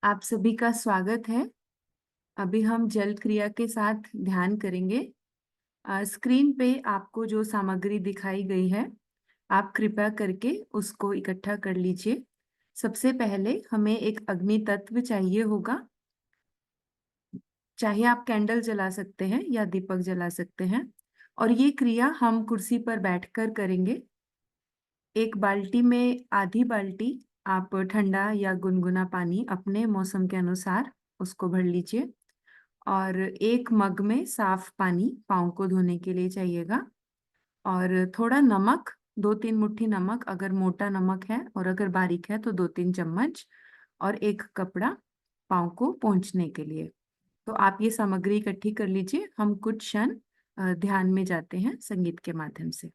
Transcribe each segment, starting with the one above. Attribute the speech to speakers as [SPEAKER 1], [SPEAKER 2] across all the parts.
[SPEAKER 1] आप सभी का स्वागत है। अभी हम जल क्रिया के साथ ध्यान करेंगे। स्क्रीन पे आपको जो सामग्री दिखाई गई है, आप कृपया करके उसको इकट्ठा कर लीजिए। सबसे पहले हमें एक अग्नि तत्व चाहिए होगा। चाहे आप कैंडल जला सकते हैं या दीपक जला सकते हैं। और ये क्रिया हम कुर्सी पर बैठकर करेंगे। एक बाल्टी में आधी बाल्टी आप ठंडा या गुनगुना पानी अपने मौसम के अनुसार उसको भर लीजिए। और एक मग में साफ पानी पाँव को धोने के लिए चाहिएगा। और थोड़ा नमक, 2-3 मुट्ठी नमक, अगर मोटा नमक है और अगर बारीक है तो 2-3 चम्मच। और एक कपड़ा पाँव को पोंछने के लिए। तो आप ये सामग्री इकट्ठी कर लीजिए। हम कुछ क्षण ध्यान में जाते हैं संगीत के माध्यम से।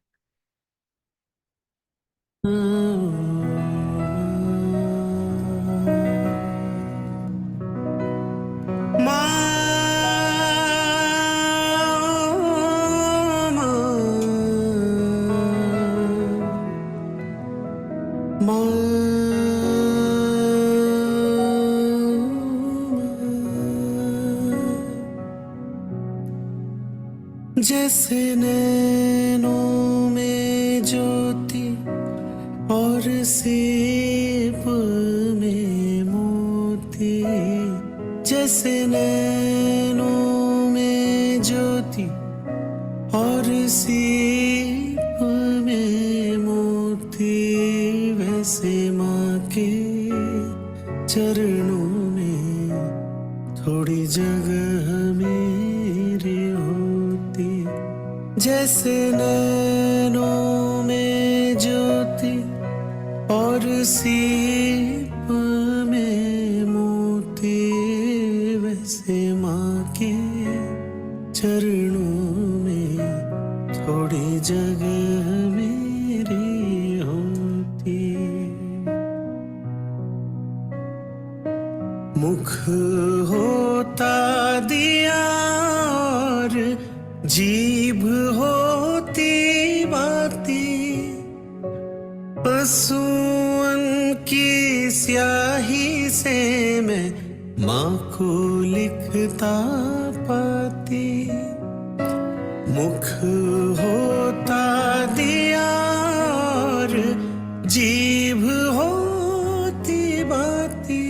[SPEAKER 2] जैसे नैनों में ज्योति और सीप में मोती, जैसे नैनों में ज्योति और सीप में मोती, वैसे माँ के चरणों में थोड़ी जगह मेरी होती। जैसे नैनों में ज्योति और सीप में मोती, वैसे माँ के चरणों में थोड़ी जगह मेरी होती। मुख होता दिया और जीभ होती बाती, पशुअन की स्याही से मैं माँ को लिखता पाती। मुख होता दिया और जीभ होती बाती,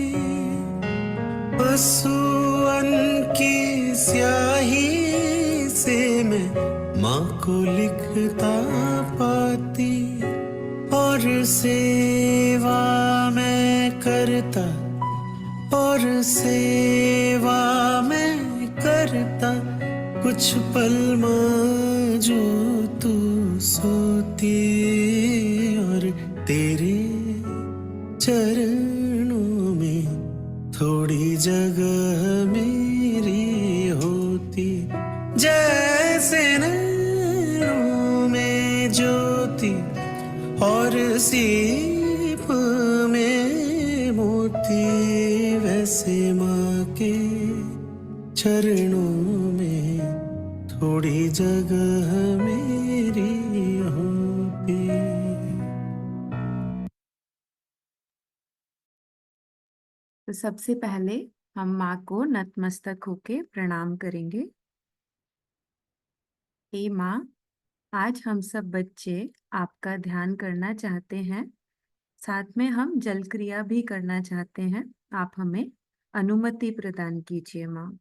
[SPEAKER 2] पशुअन की स्याही से मैं माँ को लिखता पाती। और सेवा मैं करता, और सेवा मैं करता, कुछ पल माँ जो तू सोती, और तेरे चरणों में थोड़ी जगह मेरी होती। जैसे नैनों में ज्योति और सीप में मोती, वैसे माँ के चरणों में थोड़ी जगह मेरी होती।
[SPEAKER 1] तो सबसे पहले हम माँ को नतमस्तक होके प्रणाम करेंगे। हे माँ, आज हम सब बच्चे आपका ध्यान करना चाहते हैं। साथ में हम जल क्रिया भी करना चाहते हैं। आप हमें अनुमति प्रदान कीजिए माँ।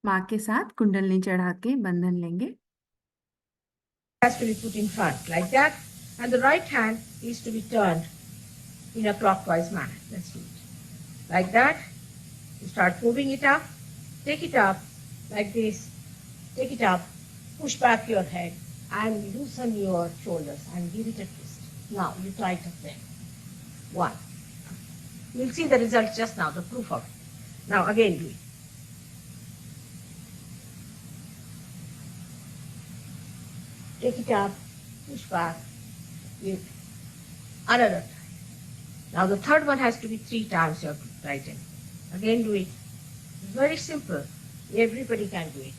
[SPEAKER 1] माँ के साथ कुंडलनी चढ़ा के बंधन लेंगे।
[SPEAKER 3] Has to be put in front like that, and the right hand is to be turned in a clockwise manner. Let's do it like that. You start moving it up, take it up like this, take it up, push back your head and loosen your shoulders and give it a twist. Now you tighten them. One. You'll see the result just now, the proof of it. Now again do it. Take it up, push back, give another time. Now the third one has to be 3 times you have to tighten. Again do it. It's very simple. Everybody can do it.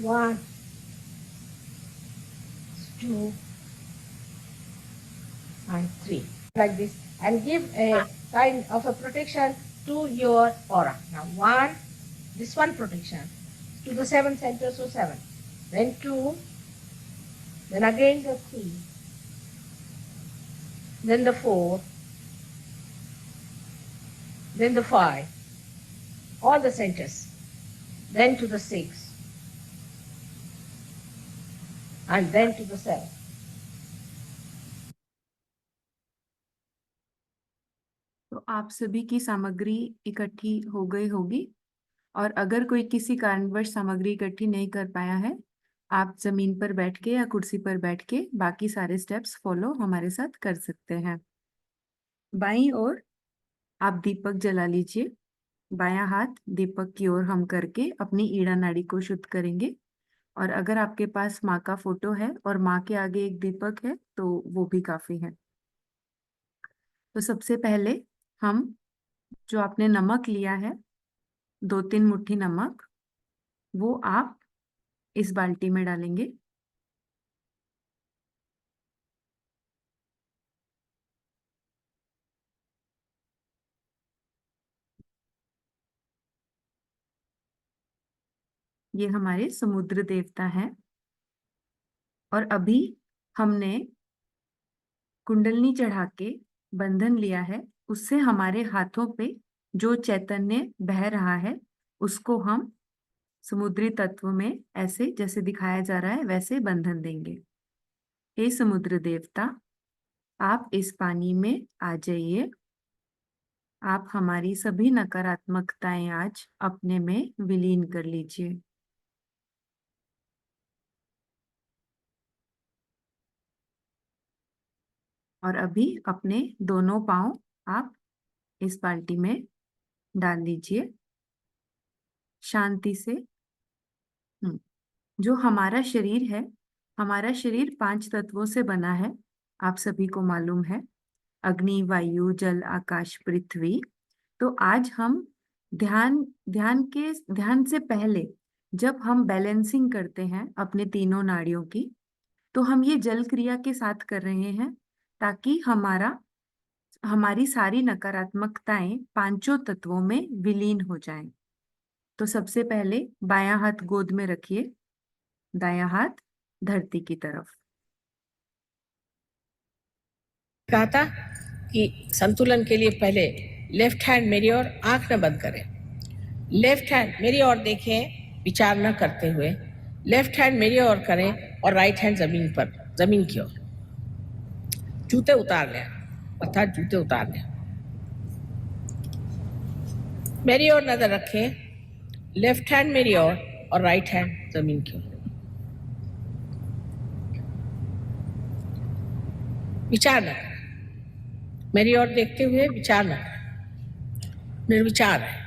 [SPEAKER 3] 1, 2, and 3, like this, and give a kind of a protection to your aura. Now 1, this one protection to the 7 centers, so 7, then 2, then again the 3, then the 4, then the 5, all the centers, then to the 6, and then to the 7.
[SPEAKER 1] तो आप सभी की सामग्री इकट्ठी हो गई होगी, और अगर कोई किसी कारणवश सामग्री इकट्ठी नहीं कर पाया है, आप जमीन पर बैठ के या कुर्सी पर बैठ के बाकी सारे स्टेप्स फॉलो हमारे साथ कर सकते हैं। बाईं ओर आप दीपक जला लीजिए। बायां हाथ दीपक की ओर हम करके अपनी ईड़ा नाड़ी को शुद्ध करेंगे। और अगर आपके पास माँ का फोटो है और माँ के आगे एक दीपक है तो वो भी काफी है। तो सबसे पहले हम जो आपने नमक लिया है, 2-3 मुट्ठी नमक, वो आप इस बाल्टी में डालेंगे। ये हमारे समुद्र देवता हैं। और अभी हमने कुंडलनी चढ़ा के बंधन लिया है, उससे हमारे हाथों पे जो चैतन्य बह रहा है उसको हम समुद्री तत्व में ऐसे जैसे दिखाया जा रहा है वैसे बंधन देंगे। हे समुद्र देवता, आप इस पानी में आ जाइए। आप हमारी सभी नकारात्मकताएं आज अपने में विलीन कर लीजिए। और अभी अपने दोनों पांव आप इस बाल्टी में डाल दीजिए शांति से। जो हमारा शरीर है, हमारा शरीर 5 तत्वों से बना है, आप सभी को मालूम है। अग्नि, वायु, जल, आकाश, पृथ्वी। तो आज हम ध्यान से पहले जब हम बैलेंसिंग करते हैं अपने तीनों नाड़ियों की, तो हम ये जल क्रिया के साथ कर रहे हैं ताकि हमारी सारी नकारात्मकताएं 5 तत्वों में विलीन हो जाएं। तो सबसे पहले बायां हाथ गोद में रखिए, दायां हाथ धरती की तरफ।
[SPEAKER 3] कहा था कि संतुलन के लिए पहले लेफ्ट हैंड मेरी ओर, आंख न बंद करें। लेफ्ट हैंड मेरी ओर देखें विचार न करते हुए, लेफ्ट हैंड मेरी ओर करें और राइट हैंड जमीन पर, जमीन की ओर। जूते उतार लें, अर्थात जूते उतार लें। मेरी ओर नजर रखें, लेफ्ट हैंड मेरी ओर और राइट हैंड जमीन की ओर। विचार न करें, मेरी ओर देखते हुए विचार न करें, निर्विचार है,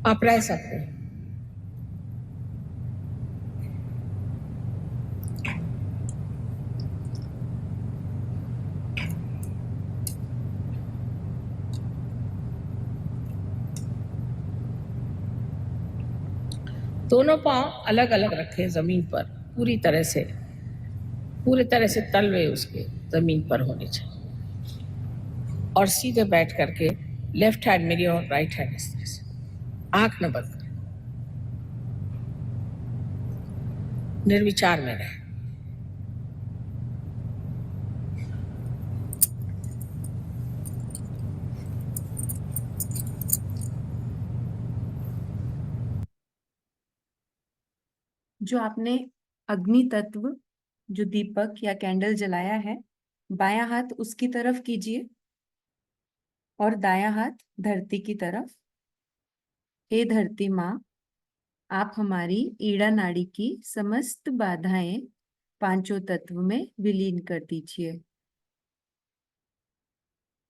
[SPEAKER 3] आप रह सकते हैं। दोनों पांव अलग अलग रखें जमीन पर, पूरी तरह से तलवे उसके जमीन पर होने चाहिए। और सीधे बैठ करके लेफ्ट हैंड मेरी और राइट हैंड इस तरह से, आंख न बंद करें, निर्विचार में रहें।
[SPEAKER 1] जो आपने अग्नि तत्व, जो दीपक या कैंडल जलाया है, बायां हाथ उसकी तरफ कीजिए और दायां हाथ धरती की तरफ। हे धरती माँ, आप हमारी ईड़ा नाड़ी की समस्त बाधाएं 5 तत्व में विलीन कर दीजिए।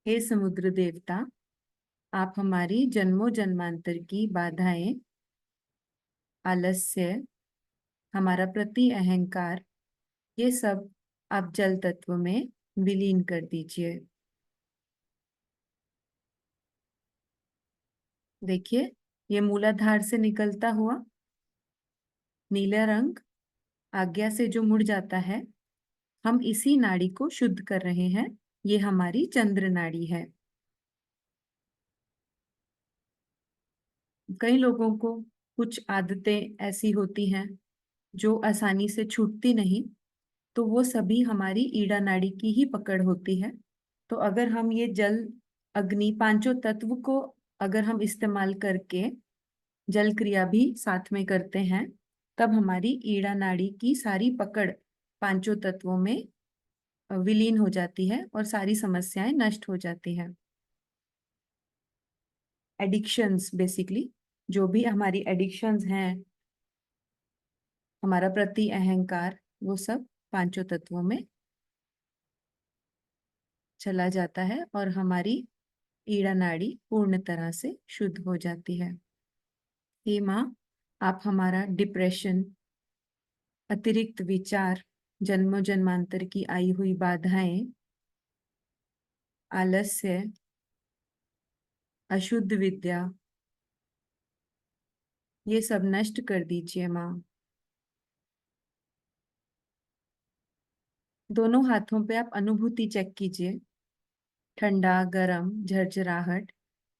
[SPEAKER 1] हे समुद्र देवता, आप हमारी जन्मों जन्मांतर की बाधाएं, आलस्य, हमारा प्रति अहंकार, ये सब आप जल तत्व में विलीन कर दीजिए। देखिए, ये मूलाधार से निकलता हुआ नीला रंग आज्ञा से जो मुड़ जाता है, हम इसी नाड़ी को शुद्ध कर रहे हैं। ये हमारी चंद्र नाड़ी है। कई लोगों को कुछ आदतें ऐसी होती हैं जो आसानी से छूटती नहीं, तो वो सभी हमारी ईड़ा नाड़ी की ही पकड़ होती है। तो अगर हम ये जल, अग्नि, पांचों तत्व को अगर हम इस्तेमाल करके जल क्रिया भी साथ में करते हैं, तब हमारी ईड़ा नाड़ी की सारी पकड़ पांचों तत्वों में विलीन हो जाती है और सारी समस्याएं नष्ट हो जाती हैं। एडिक्शंस, बेसिकली जो भी हमारी एडिक्शंस हैं, हमारा प्रति अहंकार, वो सब पांचों तत्वों में चला जाता है और हमारी ईड़ा नाड़ी पूर्ण तरह से शुद्ध हो जाती है। हे माँ, आप हमारा डिप्रेशन, अतिरिक्त विचार, जन्मों जन्मांतर की आई हुई बाधाएं, आलस्य, अशुद्ध विद्या, ये सब नष्ट कर दीजिए माँ। दोनों हाथों पे आप अनुभूति चेक कीजिए, ठंडा, गरम, झरझराहट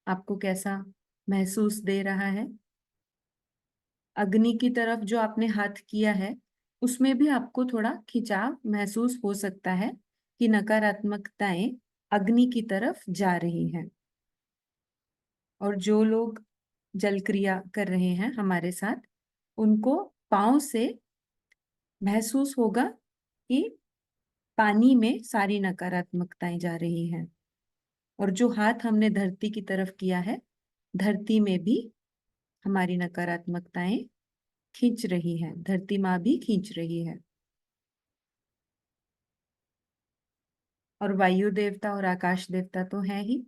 [SPEAKER 1] आपको कैसा महसूस दे रहा है। अग्नि की तरफ जो आपने हाथ किया है, उसमें भी आपको थोड़ा खिंचाव महसूस हो सकता है कि नकारात्मकताएं अग्नि की तरफ जा रही हैं। और जो लोग जल क्रिया कर रहे हैं हमारे साथ, उनको पांव से महसूस होगा कि पानी में सारी नकारात्मकताएं जा रही हैं। और जो हाथ हमने धरती की तरफ किया है, धरती में भी हमारी नकारात्मकताएं खींच रही है, धरती माँ भी खींच रही है। और वायु देवता और आकाश देवता तो है ही।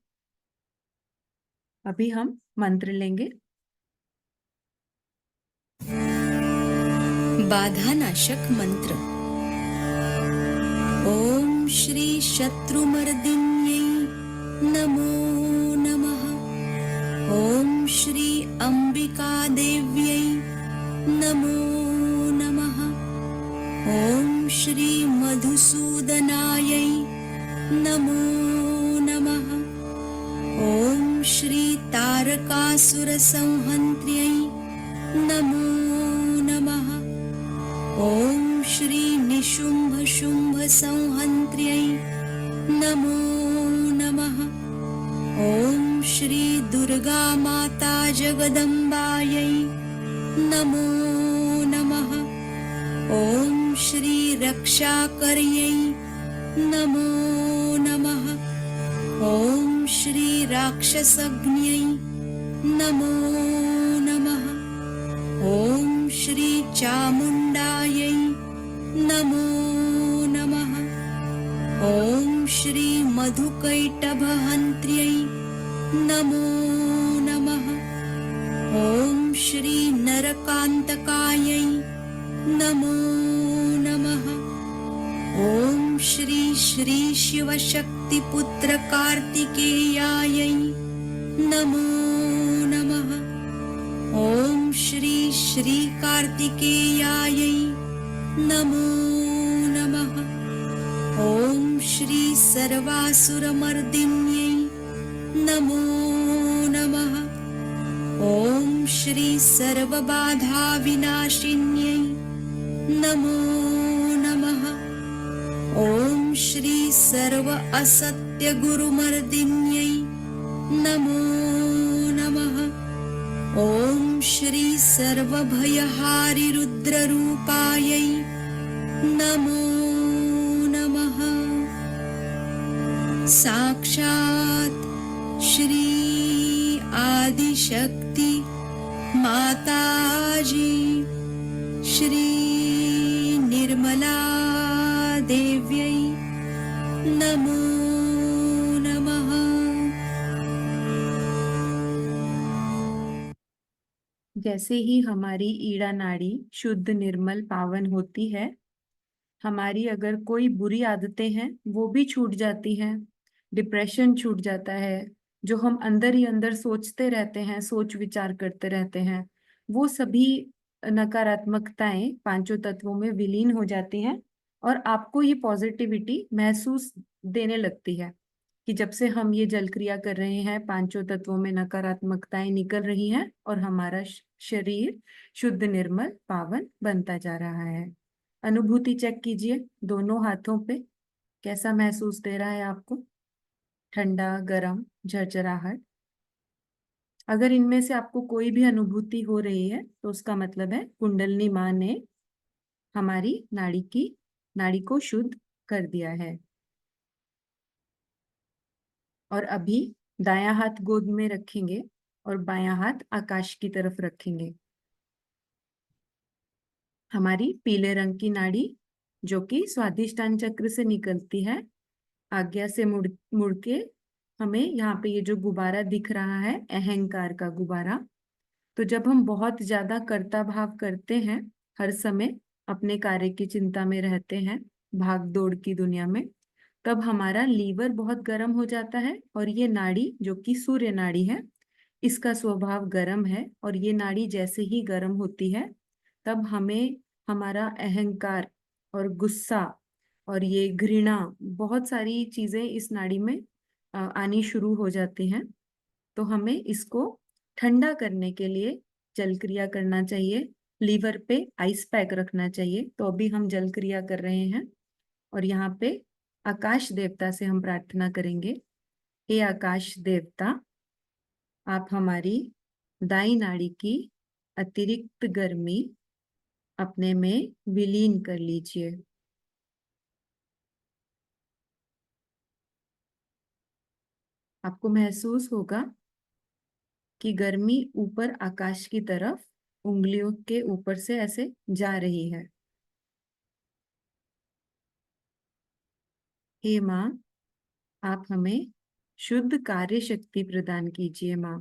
[SPEAKER 1] अभी हम मंत्र लेंगे।
[SPEAKER 4] बाधानाशक मंत्र। ओम श्री शत्रुमर्दिन्यै नमो नमः। ओम श्री अंबिका देव्यै नमो नमः। ओम श्री मधुसूदनायै नमो नमः। ओम श्री तारकासुरसंहन्त्र्यै नमो नमः। ओम श्री निशुम्भ शुम्भ संहन्त्र्यै नमो नमः। ओम श्री दुर्गा माता जगदम्बायै नमो नमः। ओम श्री रक्षाकर्यै नमो नमः। ओम श्री राक्षसग्न्यै नमो नमः। ओम श्री चामुण्डायै नमो नमः। ओम श्री मधुकैटभहन्त्र्यै नमो नमः। ओम श्री नरकान्तकायै नमो नमः। ओम श्री श्री शिवशक्तिपुत्र कार्तिकेयायै नमो नमः। ओम श्री श्री कार्तिकेयायै नमो नमः। ओम श्री सर्वासुरमर्दिन्यै नमो नमः। ओम श्री सर्वबाधाविनाशिन्यै नमो नमः। ओम श्री सर्व असत्य गुरुमर्दिन्यै नमो नमः। ओम श्री सर्वभयहारि रुद्ररूपायै नमो नमः। साक्षात् श्री आदिशक्ति माताजी श्री निर्मला देव्यै नमो नमः।
[SPEAKER 1] जैसे ही हमारी ईड़ा नाड़ी शुद्ध, निर्मल, पावन होती है, हमारी अगर कोई बुरी आदतें हैं वो भी छूट जाती हैं। डिप्रेशन छूट जाता है। जो हम अंदर ही अंदर सोचते रहते हैं, सोच विचार करते रहते हैं, वो सभी नकारात्मकताएं पांचों तत्वों में विलीन हो जाती हैं और आपको ये पॉजिटिविटी महसूस देने लगती है कि जब से हम ये जल क्रिया कर रहे हैं, पांचों तत्वों में नकारात्मकताएं निकल रही हैं और हमारा शरीर शुद्ध, निर्मल, पावन बनता जा रहा है। अनुभूति चेक कीजिए दोनों हाथों पे, कैसा महसूस दे रहा है आपको? ठंडा, गरम, झरझराहट? अगर इनमें से आपको कोई भी अनुभूति हो रही है तो उसका मतलब है कुंडलिनी माँ ने हमारी नाड़ी को शुद्ध कर दिया है। और अभी दायां हाथ गोद में रखेंगे और बायां हाथ आकाश की तरफ रखेंगे। हमारी पीले रंग की नाड़ी जो कि स्वादिष्टान चक्र से निकलती है, आज्ञा से मुड़ मुड़ के हमें यहाँ पे ये जो गुब्बारा दिख रहा है, अहंकार का गुब्बारा, तो जब हम बहुत ज्यादा कर्ता भाव करते हैं, हर समय अपने कार्य की चिंता में रहते हैं, भाग दौड़ की दुनिया में, तब हमारा लीवर बहुत गर्म हो जाता है और ये नाड़ी जो कि सूर्य नाड़ी है, इसका स्वभाव गर्म है। और ये नाड़ी जैसे ही गर्म होती है तब हमें हमारा अहंकार और गुस्सा और ये घृणा, बहुत सारी चीजें इस नाड़ी में आनी शुरू हो जाती हैं। तो हमें इसको ठंडा करने के लिए जल क्रिया करना चाहिए, लीवर पे आइस पैक रखना चाहिए। तो अभी हम जल क्रिया कर रहे हैं और यहाँ पे आकाश देवता से हम प्रार्थना करेंगे, हे आकाश देवता, आप हमारी दाई नाड़ी की अतिरिक्त गर्मी अपने में विलीन कर लीजिए। आपको महसूस होगा कि गर्मी ऊपर आकाश की तरफ उंगलियों के ऊपर से ऐसे जा रही है। हे माँ, आप हमें शुद्ध कार्य शक्ति प्रदान कीजिए माँ।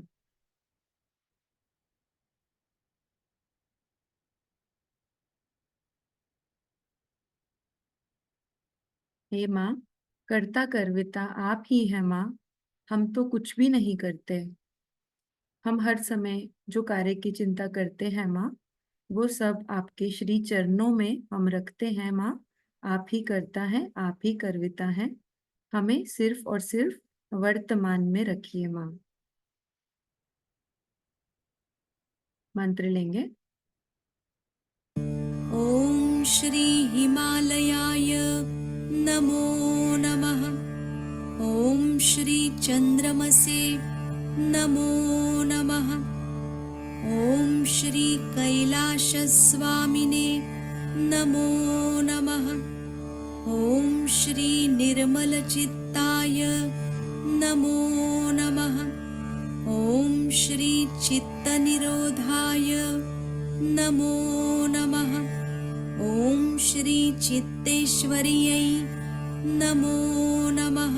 [SPEAKER 1] हे माँ, कर्ता कर्विता आप ही है माँ, हम तो कुछ भी नहीं करते। हम हर समय जो कार्य की चिंता करते हैं माँ, वो सब आपके श्री चरणों में हम रखते हैं माँ। आप ही करता है, आप ही कर्विता है, हमें सिर्फ और सिर्फ वर्तमान में रखिए माँ। मंत्र लेंगे।
[SPEAKER 4] ॐ श्री हिमालयाय नमो नमः। ॐ श्री चन्द्रमसे नमो नमः। ॐ श्री कैलासस्वामिने नमो नमः। ॐ श्री निर्मलचित्ताय नमो नमः। ॐ श्री चित्तनिरोधाय नमो नमः। ॐ श्री चित्तेश्वर्यै नमो नमः।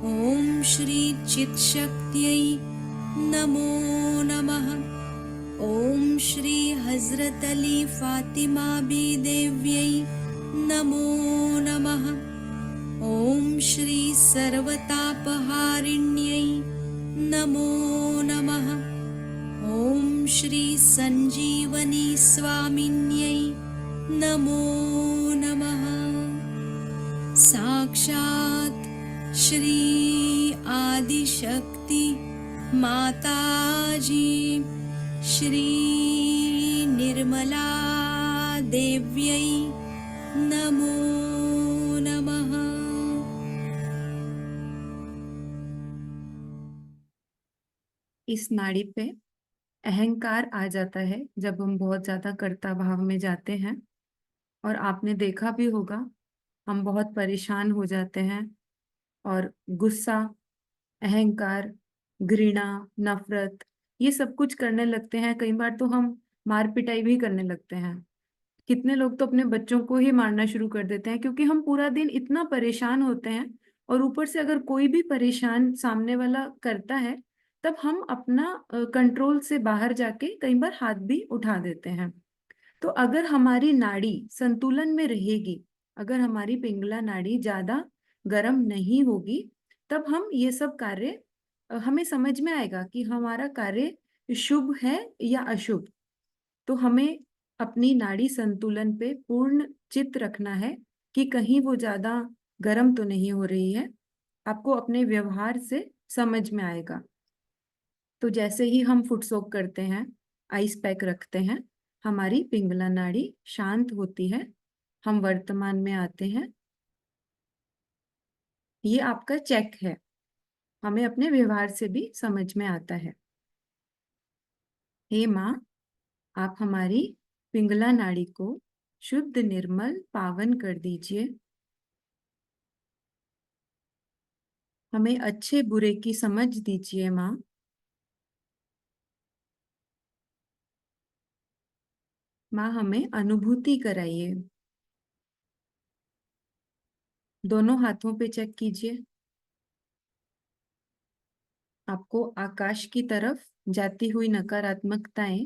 [SPEAKER 4] ॐ श्री चित्शक्त्यै नमो नमः। ॐ श्री हज़रत अली फातिमा बी देव्यै नमो नमः। ॐ श्री सर्वतापहारिण्यै नमो नमः। ॐ श्री संजीवनी स्वामिन्यै नमो नमः। साक्षात् श्री आदिशक्ति माताजी श्री निर्मला देव्यै नमो नमः।
[SPEAKER 1] इस नाड़ी पे अहंकार आ जाता है जब हम बहुत ज्यादा कर्ता भाव में जाते हैं, और आपने देखा भी होगा हम बहुत परेशान हो जाते हैं और गुस्सा, अहंकार, घृणा, नफरत, ये सब कुछ करने लगते हैं। कई बार तो हम मार पिटाई भी करने लगते हैं। कितने लोग तो अपने बच्चों को ही मारना शुरू कर देते हैं क्योंकि हम पूरा दिन इतना परेशान होते हैं, और ऊपर से अगर कोई भी परेशान सामने वाला करता है तब हम अपना कंट्रोल से बाहर जाके कई बार हाथ भी उठा देते हैं। तो अगर हमारी नाड़ी संतुलन में रहेगी, अगर हमारी पिंगला नाड़ी ज्यादा गर्म नहीं होगी, तब हम ये सब कार्य हमें समझ में आएगा कि हमारा कार्य शुभ है या अशुभ। तो हमें अपनी नाड़ी संतुलन पे पूर्ण चित्त रखना है कि कहीं वो ज्यादा गर्म तो नहीं हो रही है। आपको अपने व्यवहार से समझ में आएगा। तो जैसे ही हम फुट सोक करते हैं, आइस पैक रखते हैं, हमारी पिंगला नाड़ी शांत होती है, हम वर्तमान में आते हैं। ये आपका चेक है, हमें अपने व्यवहार से भी समझ में आता है। हे माँ, आप हमारी पिंगला नाड़ी को शुद्ध, निर्मल, पावन कर दीजिए। हमें अच्छे बुरे की समझ दीजिए माँ। माँ, हमें अनुभूति कराइए। दोनों हाथों पे चेक कीजिए। आपको आकाश की तरफ जाती हुई नकारात्मकताएं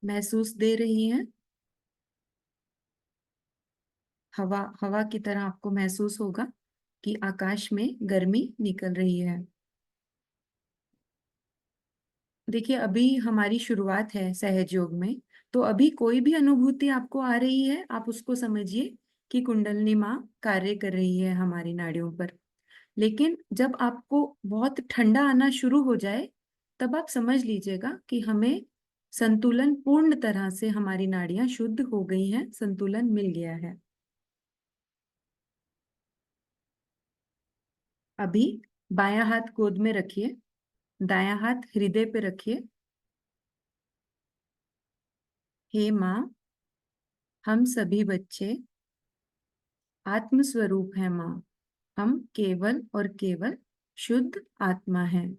[SPEAKER 1] महसूस दे रही हैं। हवा हवा की तरह आपको महसूस होगा कि आकाश में गर्मी निकल रही है। देखिए, अभी हमारी शुरुआत है सहज योग में, तो अभी कोई भी अनुभूति आपको आ रही है, आप उसको समझिए कि कुंडलिनी माँ कार्य कर रही है हमारी नाड़ियों पर। लेकिन जब आपको बहुत ठंडा आना शुरू हो जाए, तब आप समझ लीजिएगा कि हमें संतुलन, पूर्ण तरह से हमारी नाड़ियां शुद्ध हो गई हैं, संतुलन मिल गया है। अभी बायां हाथ गोद में रखिए, दायां हाथ हृदय पे रखिए। हे माँ, हम सभी बच्चे आत्म स्वरूप हैं माँ। हम केवल और केवल शुद्ध आत्मा हैं।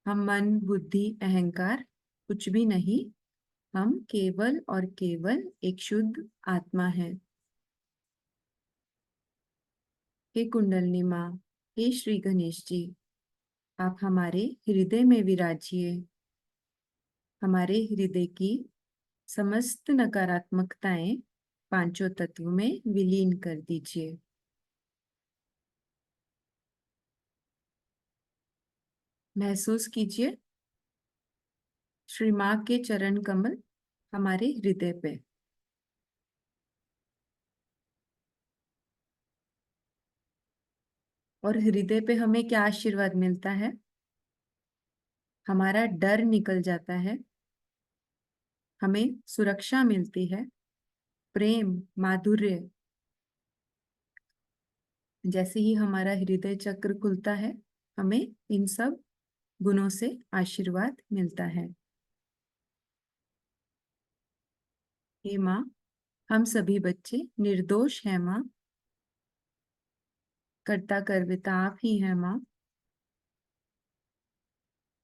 [SPEAKER 1] हम मन, बुद्धि, अहंकार कुछ भी नहीं। हम केवल और केवल एक शुद्ध आत्मा हैं। हे कुंडलिनी माँ, हे श्री गणेश जी, आप हमारे हृदय में विराजिए। हमारे हृदय की समस्त नकारात्मकताएं पांचों तत्व में विलीन कर दीजिए। महसूस कीजिए श्री माँ के चरण कमल हमारे हृदय पे। और हृदय पे हमें क्या आशीर्वाद मिलता है? हमारा डर निकल जाता है, हमें सुरक्षा मिलती है, प्रेम, माधुर्य। जैसे ही हमारा हृदय चक्र खुलता है, हमें इन सब गुणों से आशीर्वाद मिलता है। हे माँ, हम सभी बच्चे निर्दोष हैं माँ। कर्ता कर्विता आप ही हैं माँ।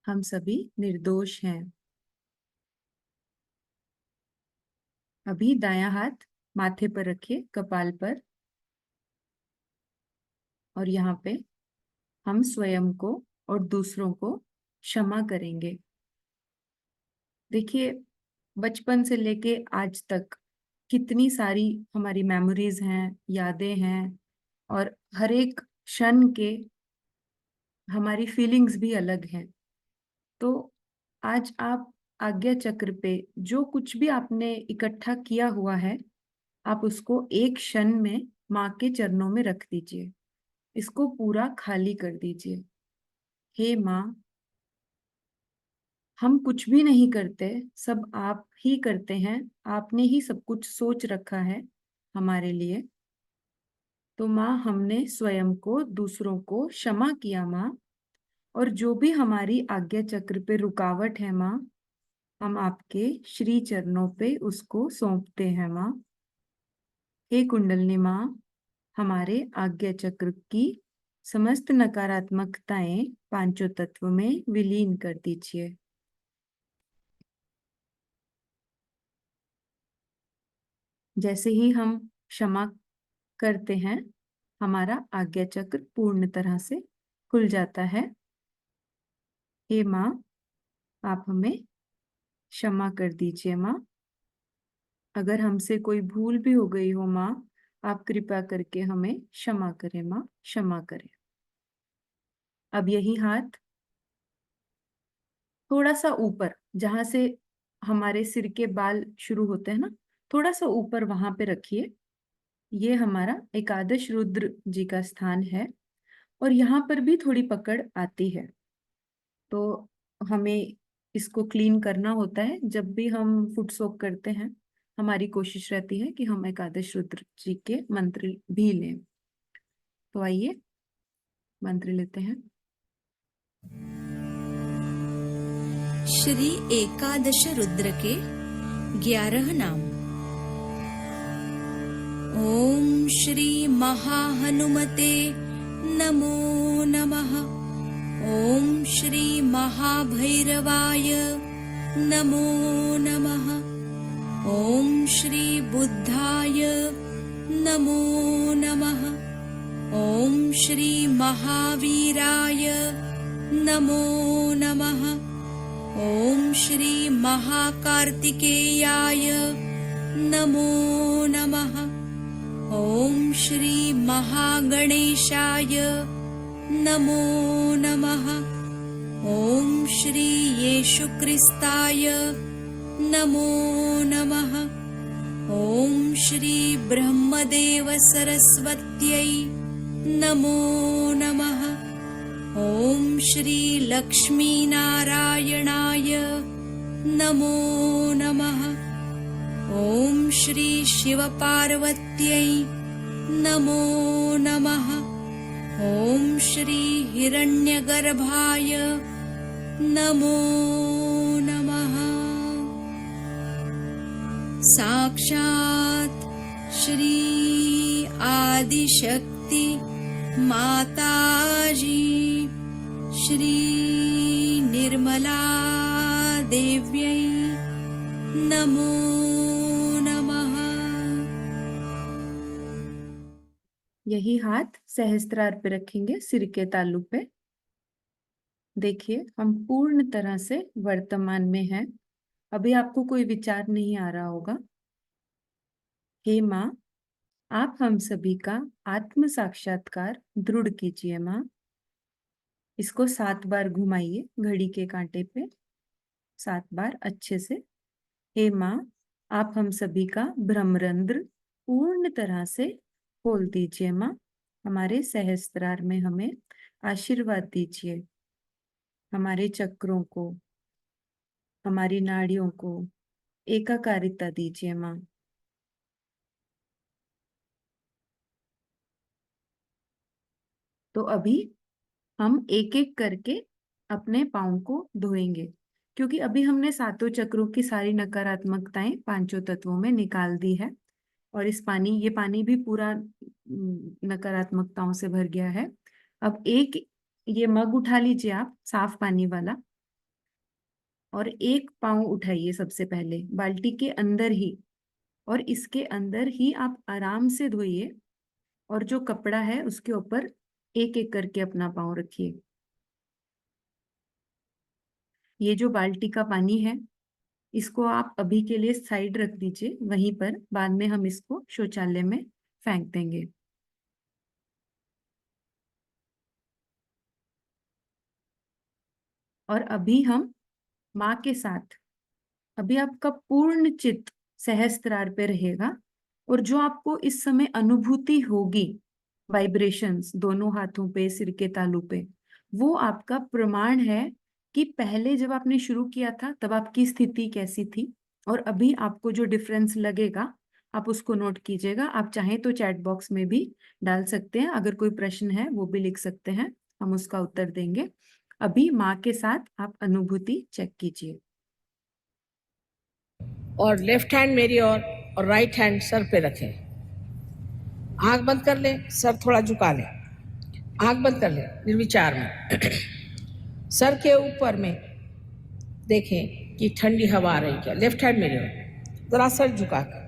[SPEAKER 1] हम सभी निर्दोष हैं। अभी दायां हाथ माथे पर रखिए, कपाल पर, और यहाँ पे हम स्वयं को और दूसरों को क्षमा करेंगे। देखिए, बचपन से लेके आज तक कितनी सारी हमारी मेमोरीज हैं, यादें हैं, और हर एक क्षण के हमारी फीलिंग्स भी अलग हैं। तो आज आप आज्ञा चक्र पे जो कुछ भी आपने इकट्ठा किया हुआ है, आप उसको एक क्षण में माँ के चरणों में रख दीजिए। इसको पूरा खाली कर दीजिए। हे माँ, हम कुछ भी नहीं करते, सब आप ही करते हैं। आपने ही सब कुछ सोच रखा है हमारे लिए। तो माँ, हमने स्वयं को, दूसरों को क्षमा किया माँ। और जो भी हमारी आज्ञा चक्र पे रुकावट है माँ, हम आपके श्री चरणों पे उसको सौंपते हैं माँ। हे कुंडलिनी माँ, हमारे आज्ञा चक्र की समस्त नकारात्मकताएं पांचों तत्व में विलीन कर दीजिए। जैसे ही हम क्षमा करते हैं, हमारा आज्ञा चक्र पूर्ण तरह से खुल जाता है। हे माँ, आप हमें क्षमा कर दीजिए माँ। अगर हमसे कोई भूल भी हो गई हो माँ, आप कृपा करके हमें क्षमा करें माँ, क्षमा करें। अब यही हाथ थोड़ा सा ऊपर, जहां से हमारे सिर के बाल शुरू होते हैं ना, थोड़ा सा ऊपर वहां पे रखिए। ये हमारा एकादश रुद्र जी का स्थान है और यहाँ पर भी थोड़ी पकड़ आती है, तो हमें इसको क्लीन करना होता है। जब भी हम फुट सोक करते हैं, हमारी कोशिश रहती है कि हम एकादश रुद्र जी के मंत्र भी लें। तो आइए मंत्र लेते हैं।
[SPEAKER 4] श्री एकादश रुद्र के 11 नाम। ओम श्री महाहनुमते नमो नमः। ओम श्री महाभैरवाय नमो नमः। ओम श्री बुद्धाय नमो नमः। ओम श्री महावीराय नमो नमः। ओम श्री महाकार्तिकेयाय नमो नमः। ओम श्री महागणेशाय नमो नमः। ओम श्री येशुक्रिस्ताय नमो नमः। ओम श्री ब्रह्मदेव सरस्वत्यै नमो नमः। ओम श्री लक्ष्मीनारायणाय नमो नमः। ओम श्री शिवपार्वत्यै नमो नमः। ओम श्री हिरण्यगर्भाय नमो नमः। साक्षात् श्री आदिशक्ति माताजी श्री निर्मला देव्यै नमो नमः।
[SPEAKER 1] यही हाथ सहस्त्रार पे रखेंगे, सिर के तालु पे। देखिए, हम पूर्ण तरह से वर्तमान में हैं। अभी आपको कोई विचार नहीं आ रहा होगा। हे माँ, आप हम सभी का आत्म साक्षात्कार दृढ़ कीजिए माँ। इसको 7 बार घुमाइए घड़ी के कांटे पे, 7 बार अच्छे से। हे माँ, आप हम सभी का ब्रह्मरंध्र पूर्ण तरह से खोल दीजिए माँ। हमारे सहस्त्रार में हमें आशीर्वाद दीजिए। हमारे चक्रों को, हमारी नाड़ियों को एकाकारिता दीजिए माँ। तो अभी हम एक एक करके अपने पाँव को धोएंगे, क्योंकि अभी हमने 7 चक्रों की सारी नकारात्मकताएं 5 तत्वों में निकाल दी है और ये पानी भी पूरा नकारात्मकताओं से भर गया है। अब एक ये मग उठा लीजिए आप, साफ पानी वाला, और एक पाँव उठाइए सबसे पहले बाल्टी के अंदर ही, और इसके अंदर ही आप आराम से धोइए और जो कपड़ा है उसके ऊपर एक एक करके अपना पाँव रखिए। ये जो बाल्टी का पानी है, इसको आप अभी के लिए साइड रख दीजिए वहीं पर, बाद में हम इसको शौचालय में फेंक देंगे। और अभी हम माँ के साथ, अभी आपका पूर्ण चित्त सहस्त्रार पे रहेगा और जो आपको इस समय अनुभूति होगी, वाइब्रेशंस दोनों हाथों पे, सिर के तालू पे, वो आपका प्रमाण है कि पहले जब आपने शुरू किया था तब आपकी स्थिति कैसी थी, और अभी आपको जो डिफरेंस लगेगा आप उसको नोट कीजिएगा। आप चाहें तो चैट बॉक्स में भी डाल सकते हैं, अगर कोई प्रश्न है वो भी लिख सकते हैं, हम उसका उत्तर देंगे। अभी माँ के साथ आप अनुभूति चेक कीजिए।
[SPEAKER 3] और लेफ्ट हैंड मेरी और राइट हैंड सर पे रखें। आंख बंद कर ले, सर थोड़ा झुका ले। आंख बंद कर ले निर्विचार में। सर के ऊपर में देखें कि ठंडी हवा आ रही क्या। लेफ्ट हैंड मेरी ओर, जरा सर झुका कर।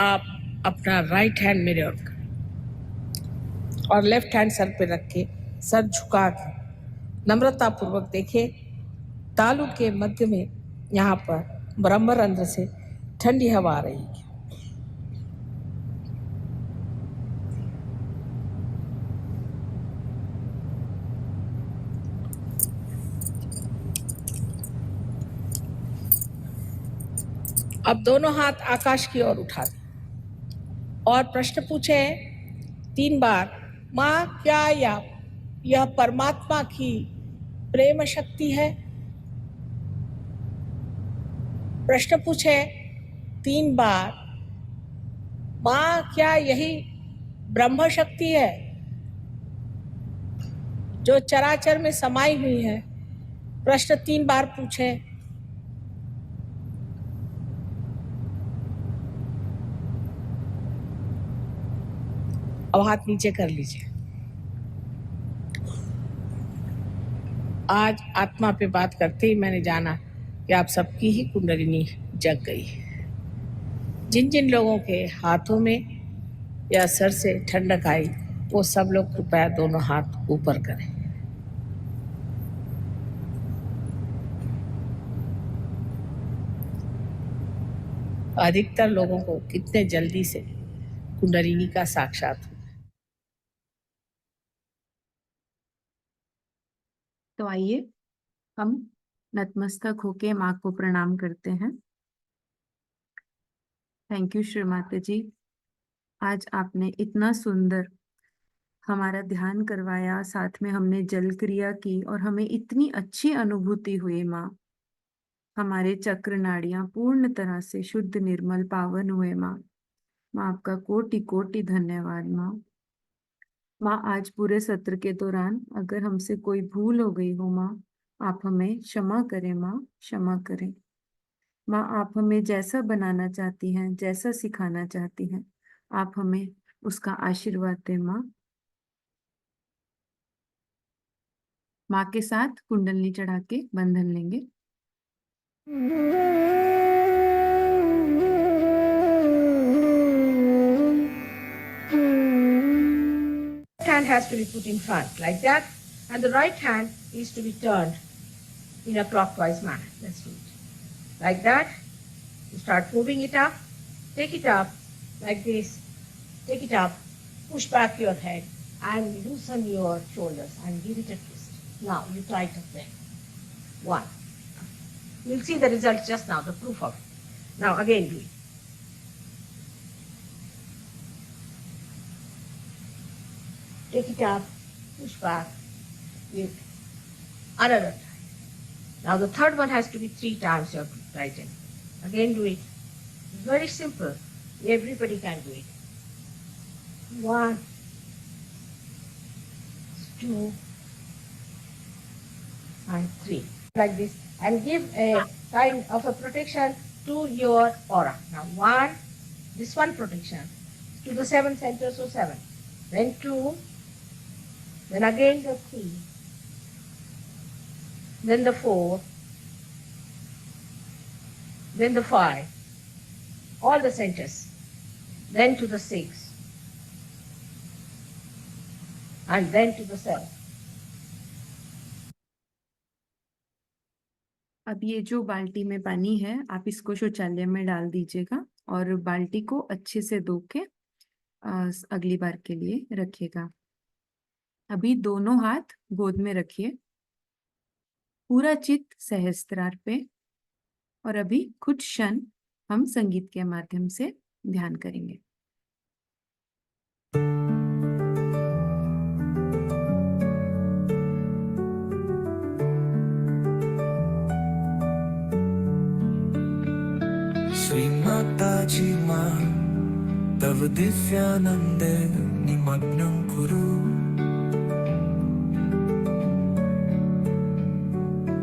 [SPEAKER 3] आप अपना राइट हैंड मेरे ओर करें और लेफ्ट हैंड सर पे रख के सर झुका के नम्रता पूर्वक देखें। तालु के मध्य में यहाँ पर ब्रह्मरंध्र से ठंडी हवा आ रही है। अब दोनों हाथ आकाश की ओर उठा दें और प्रश्न पूछे 3 बार, माँ क्या यह परमात्मा की प्रेम शक्ति है? प्रश्न पूछे 3 बार, माँ क्या यही ब्रह्म शक्ति है जो चराचर में समाई हुई है? प्रश्न 3 बार पूछे। अब हाथ नीचे कर लीजिए। आज आत्मा पे बात करते ही मैंने जाना कि आप सबकी ही कुंडलिनी जग गई है। जिन जिन लोगों के हाथों में या सर से ठंडक आई वो सब लोग कृपया दोनों हाथ ऊपर करें। अधिकतर लोगों को कितने जल्दी से कुंडलिनी का साक्षात हुआ।
[SPEAKER 1] तो आइए हम नतमस्तक होके माँ को प्रणाम करते हैं। थैंक यू श्री माता जी, आज आपने इतना सुंदर हमारा ध्यान करवाया, साथ में हमने जल क्रिया की और हमें इतनी अच्छी अनुभूति हुई माँ। हमारे चक्र नाड़ियां पूर्ण तरह से शुद्ध निर्मल पावन हुए माँ। माँ आपका कोटि कोटि धन्यवाद माँ। माँ आज पूरे सत्र के दौरान अगर हमसे कोई भूल हो गई हो माँ, आप हमें क्षमा करें माँ, क्षमा करें माँ। आप हमें जैसा बनाना चाहती हैं, जैसा सिखाना चाहती हैं, आप हमें उसका आशीर्वाद दें माँ। माँ के साथ कुंडलनी चढ़ा के बंधन लेंगे।
[SPEAKER 3] Hand has to be put in front like that, and the right hand is to be turned in a clockwise manner. Let's do it like that. You start moving it up, take it up like this, take it up, push back your head and loosen your shoulders and give it a twist. Now you tighten them. 1. You'll see the result just now, the proof of it. Now again do it. Take it up, push back, give another time. Now the third one has to be 3 times you have to tighten. Again do it. Very simple. Everybody can do it. 1, 2, and 3. Like this. And give a kind of a protection to your aura. Now 1, this one protection to the 7 centers, so 7. Then 2, then again the 3, then the 4, then the 5, all the centers, then to the 6, and then to the 7.
[SPEAKER 1] अब ये जो बाल्टी में पानी है आप इसको शौचालय में डाल दीजिएगा और बाल्टी को अच्छे से धो के अगली बार के लिए रखिएगा। अभी दोनों हाथ गोद में रखिए, पूरा चित्त सहस्त्रार पे, और अभी कुछ क्षण हम संगीत के माध्यम से ध्यान करेंगे।
[SPEAKER 2] श्री माता जी मां तव दिव्यानंदे निमग्नं कुरु।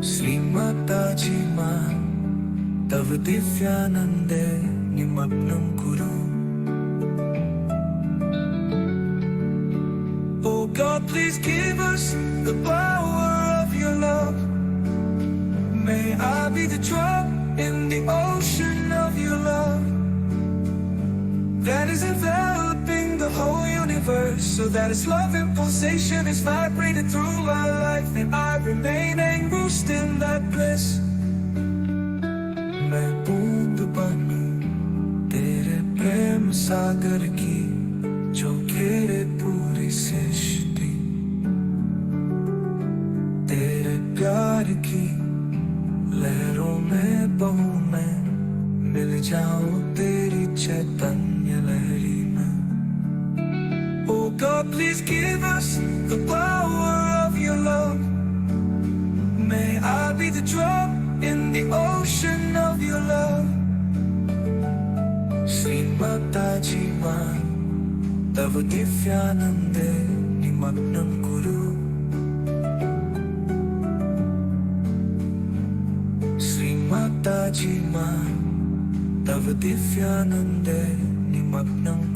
[SPEAKER 2] श्री माता जी मां तव दिव्यानंदे निमग्नं कुरु। Oh God, please give us the power of your love. May I be the drop in the ocean of your love. that is enveloping the whole universe, so that its love and pulsation is vibrated through my life, and I remain engrossed in that bliss. मैं बूंद बनूं तेरे प्रेम सागर की, जो घेरे पूरी सृष्टि, तेरे प्यार की लहरों में बहूं मैं, मिल जाऊं तेरी चैतन्य लहरी में. Oh God, please give us the power of your love. May I be the drop in the ocean of your love. Shri Mataji Maa, Tava Divyanande Nimagnam Kuru. Shri Mataji Maa, Tava Divyanande Nimagnam